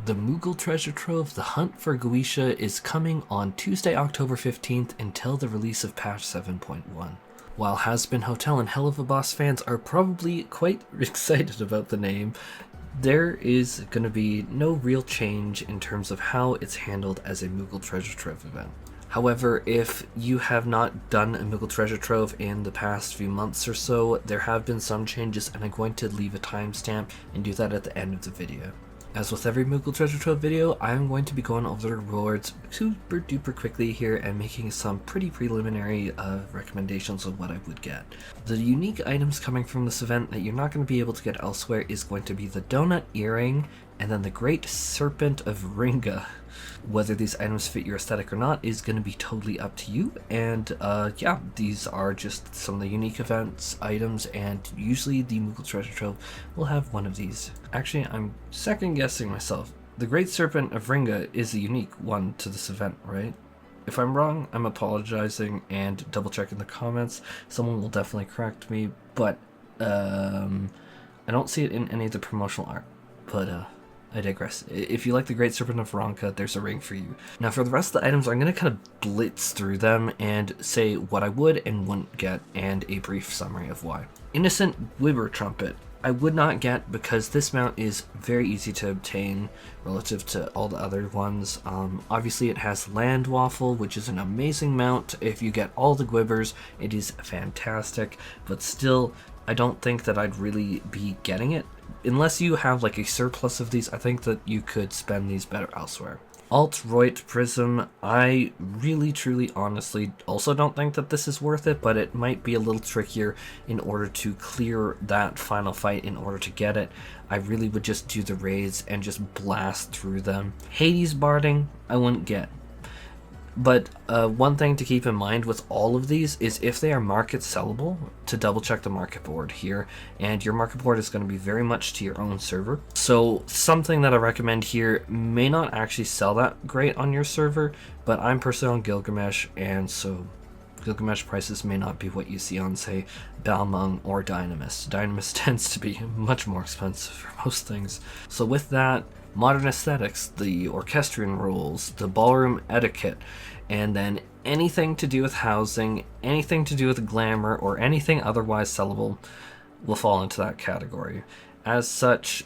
The Moogle Treasure Trove, the hunt for Goetia, is coming on Tuesday, October 15th until the release of patch 7.1. While Has-Been Hotel and Hell of a Boss fans are probably quite excited about the name, there is going to be no real change in terms of how it's handled as a Moogle Treasure Trove event. However, if you have not done a Moogle Treasure Trove in the past few months or so, there have been some changes, and I'm going to leave a timestamp and do that at the end of the video. As with every Moogle Treasure Trove video, I'm going to be going over the rewards super duper quickly here and making some pretty preliminary recommendations of what I would get. The unique items coming from this event that you're not going to be able to get elsewhere is going to be the Donut Earring and then the Great Serpent of Ringa. Whether these items fit your aesthetic or not is going to be totally up to you, and yeah, these are just some of the unique events items, and usually the Moogle Treasure Trove will have one of these. Actually, I'm second guessing myself. The Great Serpent of Ringa is a unique one to this event, right? If I'm wrong, I'm apologizing and double check in the comments. Someone will definitely correct me, but I don't see it in any of the promotional art, but I digress. If you like the Great Serpent of Ronka, there's a ring for you. Now for the rest of the items, I'm going to kind of blitz through them and say what I would and wouldn't get and a brief summary of why. Innocent Gwibber Trumpet. I would not get because this mount is very easy to obtain relative to all the other ones. Obviously it has Land Waffle, which is an amazing mount. If you get all the Gwibbers, it is fantastic, but still I don't think that I'd really be getting it. Unless you have like a surplus of these, I think that you could spend these better elsewhere. Alt-Roit Prism, I really, truly, honestly also don't think that this is worth it, but it might be a little trickier in order to clear that final fight in order to get it. I really would just do the raids and just blast through them. Hades Barding, I wouldn't get. But one thing to keep in mind with all of these is if they are market sellable, to double check the market board here, and your market board is going to be very much to your own server. So something that I recommend here may not actually sell that great on your server, but I'm personally on Gilgamesh, and so Gilgamesh prices may not be what you see on, say, Balmung or Dynamis. Dynamis tends to be much more expensive for most things. So with that, modern aesthetics, the orchestrion rules, the ballroom etiquette, and then anything to do with housing, anything to do with glamour, or anything otherwise sellable will fall into that category. As such,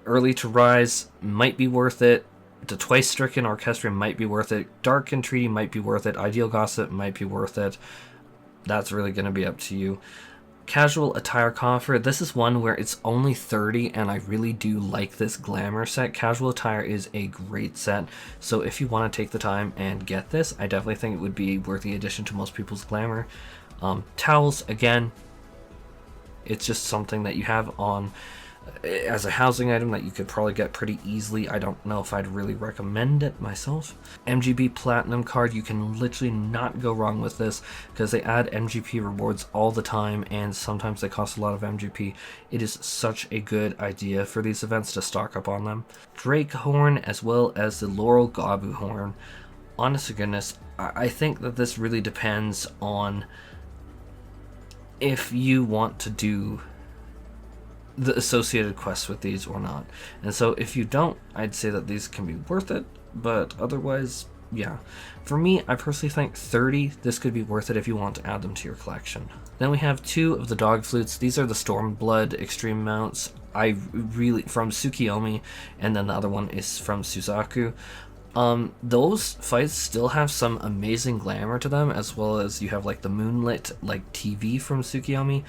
Early to Rise might be worth it, the Twice Stricken Orchestrion might be worth it, Dark Entreaty might be worth it, Ideal Gossip might be worth it. That's really going to be up to you. Casual Attire Coffer, this is one where it's only 30 and I really do like this glamour set. Casual Attire is a great set, so if you want to take the time and get this, I definitely think it would be a worthy addition to most people's glamour. Towels, again, it's just something that you have on as a housing item that you could probably get pretty easily. I don't know if I'd really recommend it myself. MGB Platinum card, you can literally not go wrong with this because they add MGP rewards all the time and sometimes they cost a lot of MGP. It is such a good idea for these events to stock up on them. Drake Horn as well as the Laurel Gabu Horn. Honest to goodness, I think that this really depends on if you want to do the associated quests with these or not. And so if you don't, I'd say that these can be worth it, but otherwise, yeah. For me, I personally think 30, this could be worth it if you want to add them to your collection. Then we have two of the dog flutes. These are the Stormblood extreme mounts. I really, from Tsukiyomi, and then the other one is from Suzaku. Those fights still have some amazing glamour to them, as well as you have like the moonlit like TV from Tsukiyomi.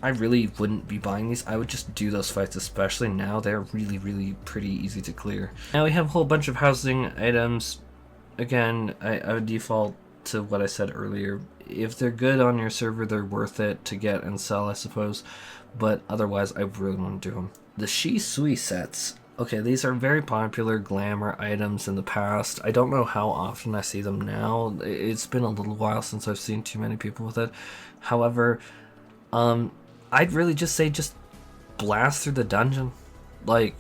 I really wouldn't be buying these. I would just do those fights, especially now. They're really, really pretty easy to clear. Now we have a whole bunch of housing items. Again, I would default to what I said earlier. If they're good on your server, they're worth it to get and sell, I suppose. But otherwise, I really want to do them. The Shisui sets. Okay, these are very popular glamour items in the past. I don't know how often I see them now. It's been a little while since I've seen too many people with it. However, I'd really just say just blast through the dungeon. Like,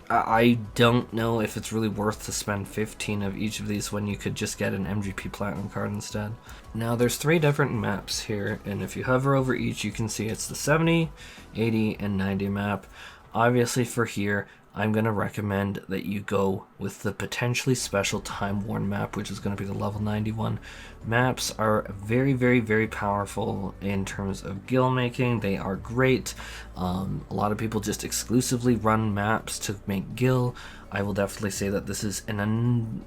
I don't know if it's really worth to spend 15 of each of these when you could just get an MGP Platinum card instead. Now there's 3 different maps here, and if you hover over each you can see it's the 70, 80, and 90 map. Obviously for here, I'm going to recommend that you go with the potentially special Time Worn map, which is going to be the level 91. Maps are very, very, very powerful in terms of gil making. They are great. A lot of people just exclusively run maps to make gil. I will definitely say that this is an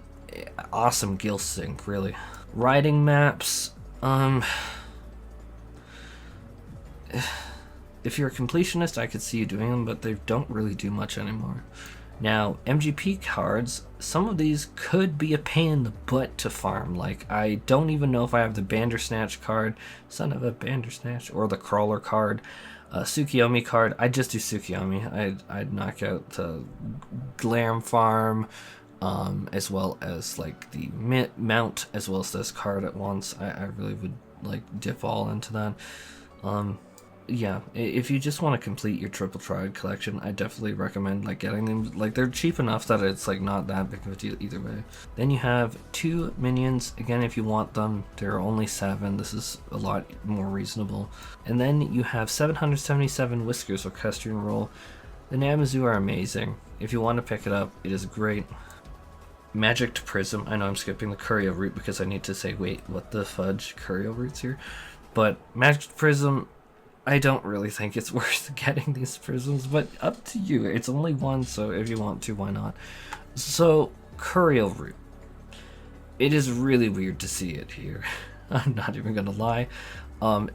awesome gil sync, really. Riding maps, if you're a completionist, I could see you doing them, but they don't really do much anymore. Now, MGP cards, some of these could be a pain in the butt to farm. Like, I don't even know if I have the Bandersnatch card, son of a Bandersnatch, or the Crawler card. Tsukiyomi card, I'd just do Tsukiyomi. I'd knock out the Glam farm, as well as like the mount, as well as this card at once. I really would like dip all into that. Yeah, if you just want to complete your triple triad collection, I definitely recommend like getting them. Like, they're cheap enough that it's like not that big of a deal either way. Then you have 2 minions. Again, if you want them, there are only 7. This is a lot more reasonable. And then you have 777 Whiskers Orchestrion Roll. The Namazu are amazing. If you want to pick it up, it is great. Magic Prism. I know I'm skipping the Curio route because I need to say, wait, what the fudge? Curio routes here? But Magic Prism, I don't really think it's worth getting these prisms, but up to you. It's only 1, so if you want to, why not? So, Curio route. It is really weird to see it here. I'm not even gonna lie.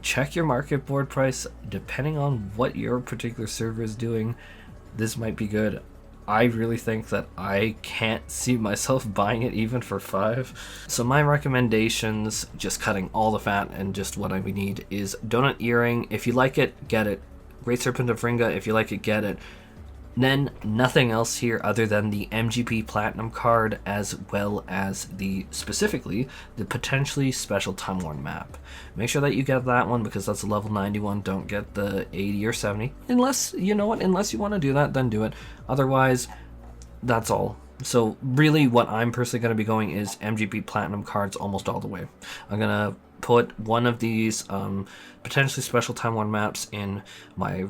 Check your market board price. Depending on what your particular server is doing, this might be good. I really think that I can't see myself buying it even for 5. So my recommendations, just cutting all the fat and just what I need, is Donut Earring. If you like it, get it. Great Serpent of Ringa, if you like it, get it. Then nothing else here other than the MGP Platinum card, as well as specifically the potentially special Time Worn map. Make sure that you get that one because that's a level 91. Don't get the 80 or 70. Unless, you know what, unless you want to do that, then do it. Otherwise, that's all. So really what I'm personally going to be going is MGP Platinum cards almost all the way. I'm going to put one of these potentially special Time Worn maps in my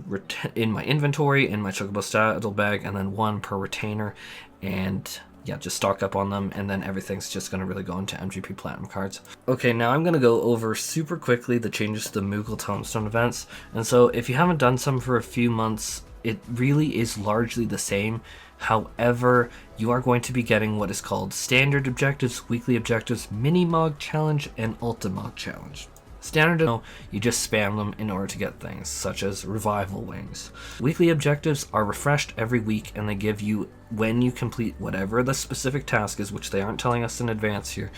inventory, in my Chocobo saddlebag, and then 1 per retainer, and yeah, just stock up on them, and then everything's just going to really go into MGP Platinum cards. Okay, now I'm going to go over super quickly the changes to the Moogle Tomestone events. And so if you haven't done some for a few months, it really is largely the same. However, you are going to be getting what is called standard objectives, weekly objectives, mini Mog challenge, and ultra Mog challenge. Standard, you just spam them in order to get things, such as revival wings. Weekly objectives are refreshed every week, and they give you, when you complete whatever the specific task is, which they aren't telling us in advance here,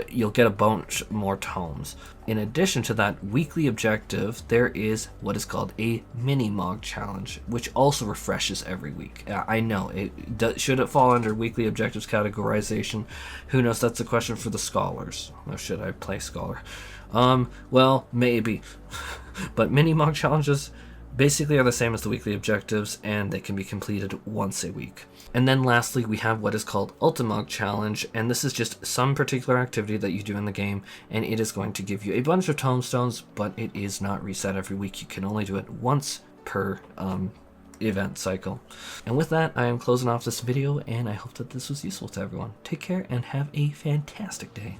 you'll get a bunch more tomes. In addition to that weekly objective, there is what is called a mini Mog challenge, which also refreshes every week. I know, should it fall under weekly objectives categorization? Who knows? That's a question for the scholars. Or should I play scholar? Well, maybe. But mini Mog challenges basically are the same as the weekly objectives, and they can be completed once a week. And then lastly, we have what is called Ultimog Challenge, and this is just some particular activity that you do in the game, and it is going to give you a bunch of tomestones, but it is not reset every week. You can only do it once per event cycle. And with that, I am closing off this video, and I hope that this was useful to everyone. Take care and have a fantastic day.